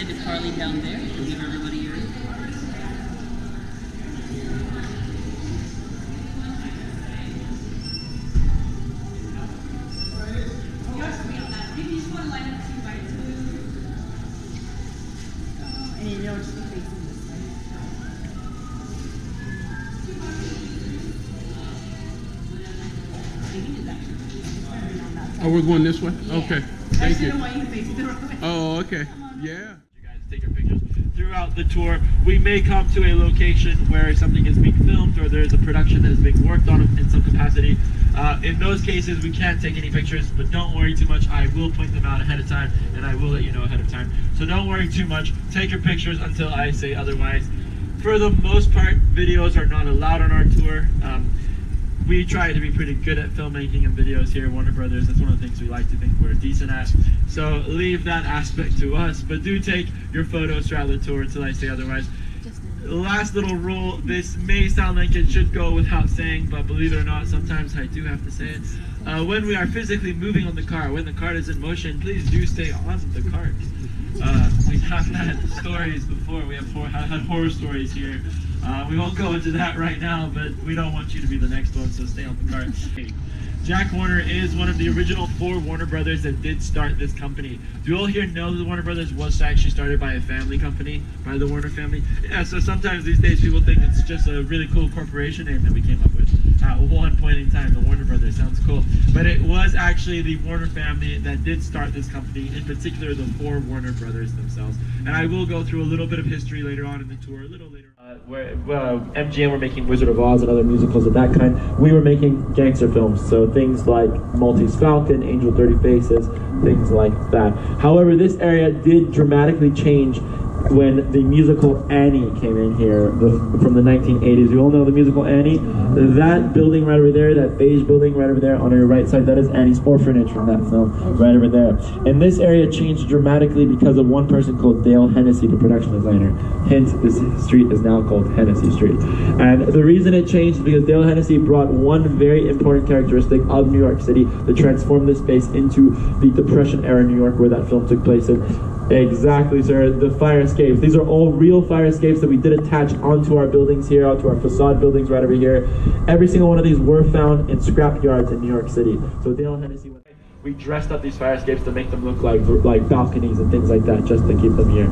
head to Carly down there. Give everybody your... And you know it's facing this way. Oh, we're going this way? Yeah. Okay. Thank you. I don't want you to face the wrong way. Oh, okay. Yeah. You guys take your pictures throughout the tour. We may come to a location where something is being filmed or there's a production that is being worked on in some capacity. In those cases, we can't take any pictures, but don't worry too much. I will point them out ahead of time, and I will let you know ahead of time. So don't worry too much. Take your pictures until I say otherwise. For the most part, videos are not allowed on our tour. We try to be pretty good at filmmaking and videos here at Warner Brothers. That's one of the things we like to think we're decent at. So leave that aspect to us, but do take your photos throughout the tour until I say otherwise. Last little rule, this may sound like it should go without saying, but believe it or not, sometimes I do have to say it. When we are physically moving on the car, when the cart is in motion, please do stay on the cart. We have had stories before. We have had horror stories here. We won't go into that right now, but we don't want you to be the next one, so stay on the cart. Jack Warner is one of the original 4 Warner Brothers that did start this company. Do you all here know that the Warner Brothers was actually started by a family company, by the Warner family? Yeah, so sometimes these days people think it's just a really cool corporation name that we came up with. At one point in time, the Warner Brothers sounds cool. But it was actually the Warner family that did start this company, in particular the 4 Warner Brothers themselves. And I will go through a little bit of history later on in the tour, a little later on. Where MGM were making Wizard of Oz and other musicals of that kind. We were making gangster films, so things like Maltese Falcon, Angel 30 Faces, things like that. However, this area did dramatically change when the musical Annie came in here from the 1980s. You all know the musical Annie? That building right over there, that beige building right over there on your right side, that is Annie's orphanage from that film, right over there. And this area changed dramatically because of one person called Dale Hennessy, the production designer. Hence, this street is now called Hennessy Street. And the reason it changed is because Dale Hennessy brought one very important characteristic of New York City to transform this space into the Depression era New York where that film took place in. Exactly, sir. The fire escapes. These are all real fire escapes that we did attach onto our buildings here, onto our facade buildings right over here. Every single one of these were found in scrap yards in New York City. So Dale Hennessy, we dressed up these fire escapes to make them look like balconies and things like that, just to keep them here.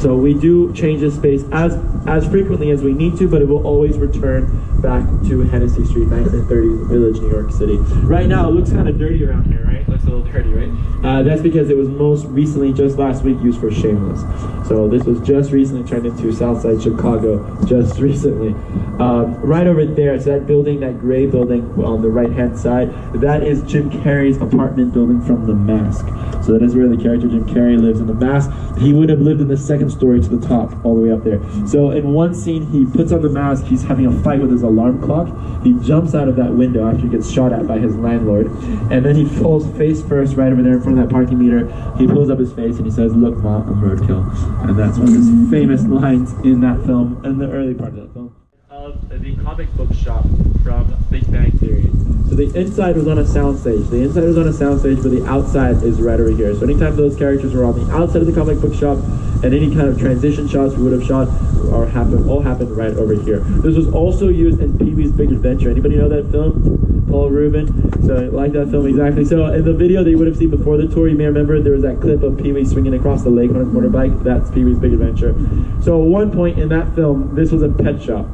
So we do change this space as frequently as we need to, but it will always return back to Hennessy Street, 1930s Village, New York City. Right now, it looks kind of dirty around here, right? It looks a little dirty, right? That's because it was most recently, just last week, used for Shameless. So this was just recently turned into Southside Chicago, just recently. Right over there, so that building, that gray building on the right-hand side, that is Jim Carrey's apartment building from The Mask. So that is where the character Jim Carrey lives in The Mask. He would have lived in the 2nd story to the top, all the way up there. So in one scene, he puts on the mask, he's having a fight with his alarm clock. He jumps out of that window after he gets shot at by his landlord. And then he falls face first right over there in front of that parking meter. He pulls up his face and he says, "Look, Ma, I'm roadkill." And that's one of his famous lines in that film, in the early part of that film. Of the comic book shop from Big Bang Theory. So the inside was on a soundstage. The inside was on a soundstage, but the outside is right over here. So anytime those characters were on the outside of the comic book shop, and any kind of transition shots we would have shot or all happened right over here. This was also used in Pee-wee's Big Adventure. Anybody know that film? Paul Rubin. So like that film exactly. So in the video that you would have seen before the tour, you may remember there was that clip of Pee-wee swinging across the lake on his motorbike. That's Pee-wee's Big Adventure. So at one point in that film, this was a pet shop.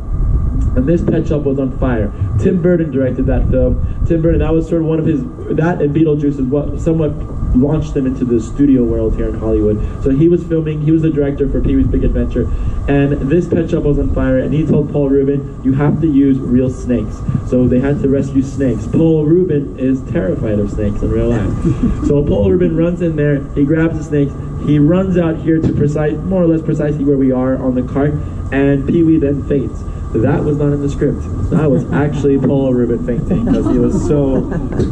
And this pet shop was on fire. Tim Burton directed that film. Tim Burton, that was sort of one of his, that and Beetlejuice is what somewhat launched him into the studio world here in Hollywood. So he was filming, he was the director for Pee-wee's Big Adventure, and this pet shop was on fire, and he told Paul Rubin, you have to use real snakes. So they had to rescue snakes. Paul Rubin is terrified of snakes in real life. So Paul Rubin runs in there, he grabs the snakes, he runs out here to more or less precisely where we are on the cart, and Pee-wee then faints. That was not in the script. That was actually Paul Rubin fainting because he was so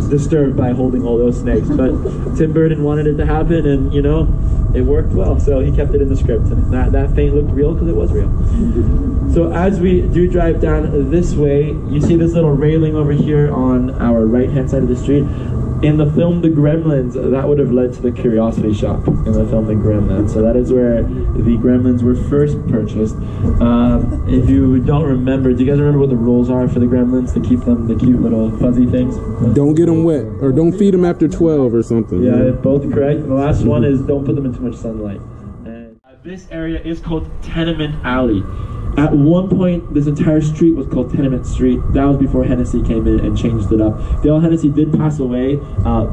disturbed by holding all those snakes. But Tim Burton wanted it to happen, and you know, it worked well, so he kept it in the script. And that faint looked real because it was real. So as we do drive down this way, you see this little railing over here on our right-hand side of the street. In the film The Gremlins, that would have led to the Curiosity Shop in the film The Gremlins. So that is where the Gremlins were first purchased. If you don't remember, do you guys remember what the rules are for the Gremlins to keep them the cute little fuzzy things? Don't get them wet, or don't feed them after 12 or something. Yeah, both correct. And the last one is don't put them in too much sunlight. And this area is called Tenement Alley. At one point, this entire street was called Tenement Street. That was before Hennessy came in and changed it up. Dale Hennessy did pass away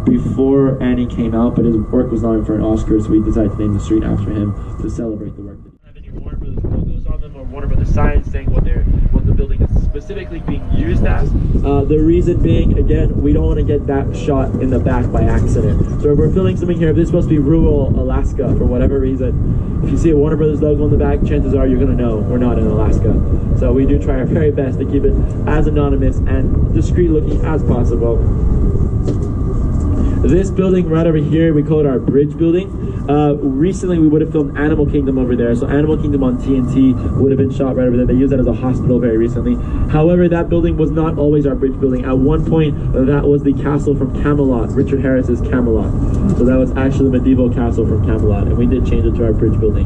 before Annie came out, but his work was nominated for an Oscar, so we decided to name the street after him to celebrate the work. Have any Warner Brothers logos on them or Warner Brothers signs saying what the building is specifically being used as? The reason being, again, we don't want to get that shot in the back by accident. So if we're filming something here, if this is supposed to be rural Alaska for whatever reason, if you see a Warner Brothers logo in the back, chances are you're going to know we're not in Alaska. So we do try our very best to keep it as anonymous and discreet looking as possible. This building right over here, we call it our bridge building. Recently we would have filmed Animal Kingdom over there. So Animal Kingdom on TNT would have been shot right over there. They used that as a hospital very recently. However, that building was not always our bridge building. At one point, that was the castle from Camelot, Richard Harris's Camelot. So that was actually the medieval castle from Camelot, and we did change it to our bridge building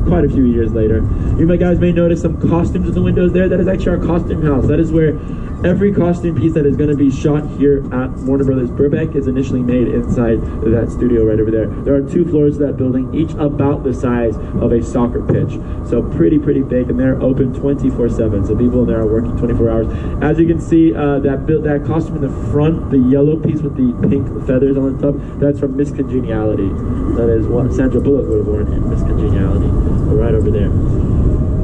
quite a few years later. You guys may notice some costumes in the windows there. That is actually our costume house. That is where every costume piece that is going to be shot here at Warner Brothers Burbank is initially made inside that studio right over there. There are 2 floors to that building, each about the size of a soccer pitch. So pretty big, and they're open 24/7. So people in there are working 24 hours. As you can see, that costume in the front, the yellow piece with the pink feathers on the top, that's from Miss Congeniality. That is what Sandra Bullock would have worn in Miss Congeniality. Right over there.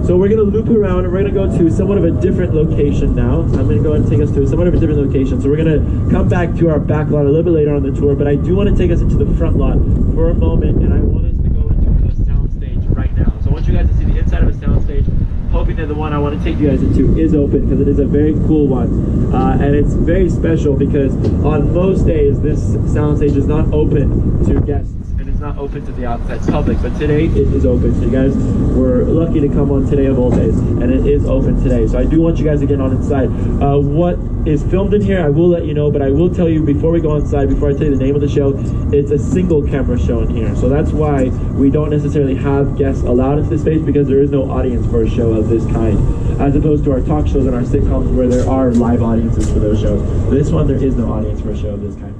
So we're going to loop around and we're going to go to somewhat of a different location now. I'm going to go ahead and take us to somewhat of a different location. So we're going to come back to our back lot a little bit later on the tour, but I do want to take us into the front lot for a moment, and I want us to go into the sound stage right now. So I want you guys to see the inside of a sound stage, hoping that the one I want to take you guys into is open, because it is a very cool one. And it's very special because on most days this sound stage is not open to guests. It's not open to the outside public, but today it is open. So you guys were lucky to come on today of all days, and it is open today. So I do want you guys to get on inside. What is filmed in here, I will let you know, but I will tell you before we go inside, before I tell you the name of the show, it's a single camera show in here. So that's why we don't necessarily have guests allowed into this space, because there is no audience for a show of this kind, as opposed to our talk shows and our sitcoms where there are live audiences for those shows. This one, there is no audience for a show of this kind.